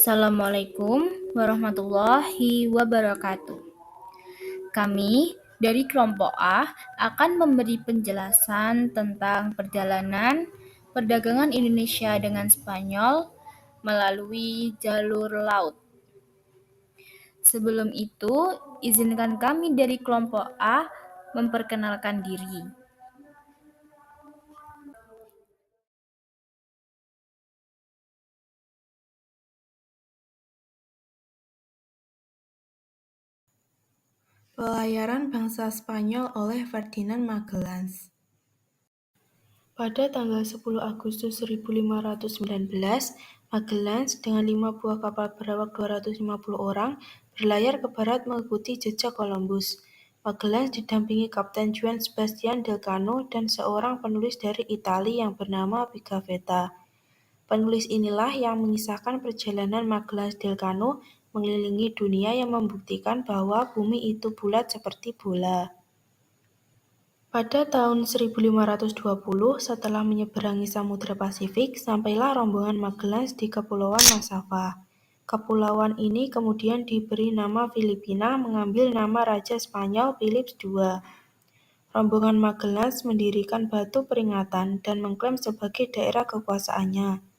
Assalamualaikum warahmatullahi wabarakatuh. Kami dari kelompok A akan memberi penjelasan tentang perjalanan perdagangan Indonesia dengan Spanyol melalui jalur laut. Sebelum itu, izinkan kami dari kelompok A memperkenalkan diri. Pelayaran bangsa Spanyol oleh Ferdinand Magellan. Pada tanggal 10 Agustus 1519, Magellan dengan 5 buah kapal berawak 250 orang berlayar ke barat mengikuti jejak Columbus. Magellan didampingi Kapten Juan Sebastian Elcano dan seorang penulis dari Italia yang bernama Pigafetta. Penulis inilah yang mengisahkan perjalanan Magellan Elcano mengelilingi dunia yang membuktikan bahwa bumi itu bulat seperti bola. Pada tahun 1520, setelah menyeberangi Samudra Pasifik, sampailah rombongan Magellan di Kepulauan Masava. Kepulauan ini kemudian diberi nama Filipina mengambil nama Raja Spanyol Philips II. Rombongan Magellan mendirikan batu peringatan dan mengklaim sebagai daerah kekuasaannya.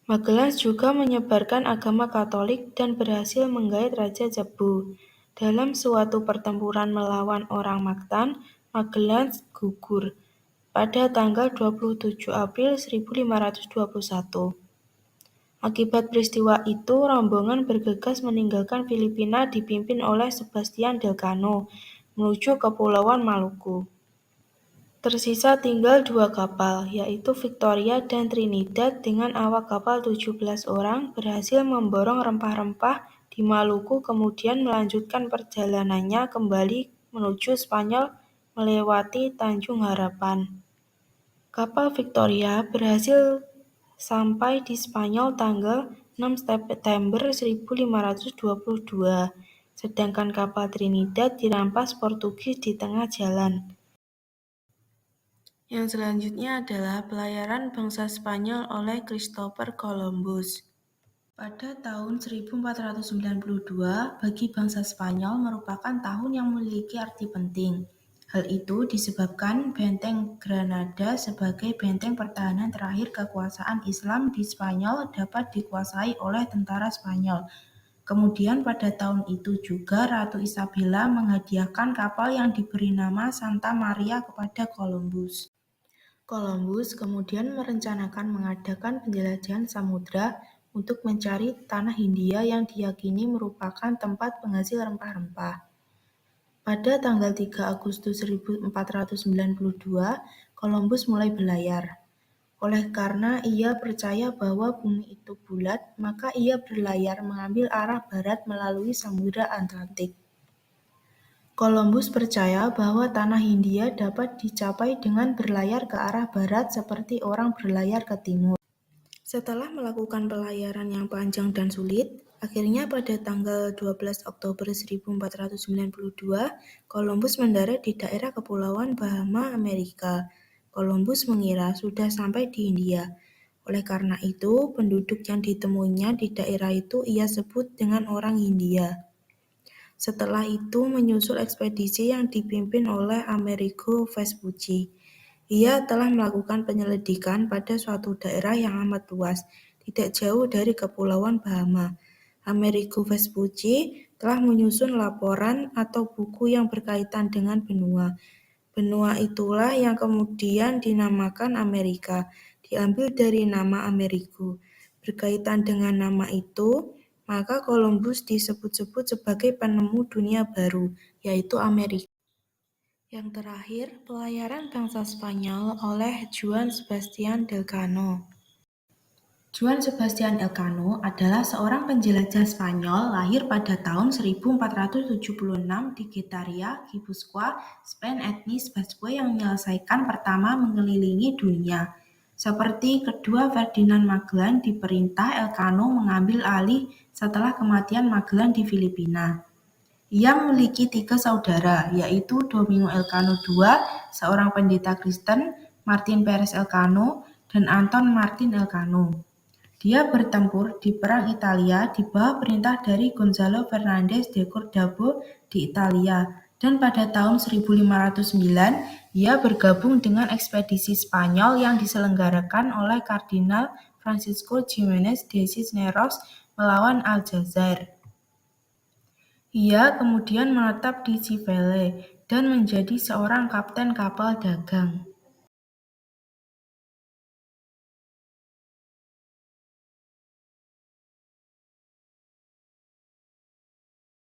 Magellan juga menyebarkan agama Katolik dan berhasil menggait Raja Cebu. Dalam suatu pertempuran melawan orang Mactan, Magellan gugur pada tanggal 27 April 1521. Akibat peristiwa itu, rombongan bergegas meninggalkan Filipina dipimpin oleh Sebastian Elcano menuju Kepulauan Maluku. Tersisa tinggal 2 kapal, yaitu Victoria dan Trinidad dengan awak kapal 17 orang berhasil memborong rempah-rempah di Maluku kemudian melanjutkan perjalanannya kembali menuju Spanyol melewati Tanjung Harapan. Kapal Victoria berhasil sampai di Spanyol tanggal 6 September 1522, sedangkan kapal Trinidad dirampas Portugis di tengah jalan. Yang selanjutnya adalah pelayaran bangsa Spanyol oleh Christopher Columbus. Pada tahun 1492, bagi bangsa Spanyol merupakan tahun yang memiliki arti penting. Hal itu disebabkan benteng Granada sebagai benteng pertahanan terakhir kekuasaan Islam di Spanyol dapat dikuasai oleh tentara Spanyol. Kemudian pada tahun itu juga Ratu Isabella menghadiahkan kapal yang diberi nama Santa Maria kepada Columbus. Columbus kemudian merencanakan mengadakan penjelajahan samudra untuk mencari tanah Hindia yang diyakini merupakan tempat penghasil rempah-rempah. Pada tanggal 3 Agustus 1492, Columbus mulai berlayar. Oleh karena ia percaya bahwa bumi itu bulat, maka ia berlayar mengambil arah barat melalui Samudra Atlantik. Columbus percaya bahwa tanah Hindia dapat dicapai dengan berlayar ke arah barat seperti orang berlayar ke timur. Setelah melakukan pelayaran yang panjang dan sulit, akhirnya pada tanggal 12 Oktober 1492, Columbus mendarat di daerah Kepulauan Bahama, Amerika. Columbus mengira sudah sampai di Hindia. Oleh karena itu, penduduk yang ditemuinya di daerah itu ia sebut dengan orang Hindia. Setelah itu menyusul ekspedisi yang dipimpin oleh Amerigo Vespucci. Ia telah melakukan penyelidikan pada suatu daerah yang amat luas, tidak jauh dari Kepulauan Bahama. Amerigo Vespucci telah menyusun laporan atau buku yang berkaitan dengan benua. Benua itulah yang kemudian dinamakan Amerika, diambil dari nama Amerigo. Berkaitan dengan nama itu, maka Columbus disebut-sebut sebagai penemu dunia baru, yaitu Amerika. Yang terakhir, pelayaran bangsa Spanyol oleh Juan Sebastian Elcano. Juan Sebastian Elcano adalah seorang penjelajah Spanyol lahir pada tahun 1476 di Getaria, Guipúzcoa, Spain etnis Basque yang menyelesaikan pertama mengelilingi dunia. Seperti kedua Ferdinand Magellan diperintah Elcano mengambil alih setelah kematian Magellan di Filipina. Ia memiliki 3 saudara, yaitu Domingo Elcano II, seorang pendeta Kristen, Martin Perez Elcano, dan Anton Martin Elcano. Dia bertempur di Perang Italia di bawah perintah dari Gonzalo Fernandez de Cordabo di Italia, dan pada tahun 1509 ia bergabung dengan ekspedisi Spanyol yang diselenggarakan oleh Kardinal Francisco Jimenez de Cisneros melawan Aljazair. Ia kemudian menetap di Civelle dan menjadi seorang kapten kapal dagang.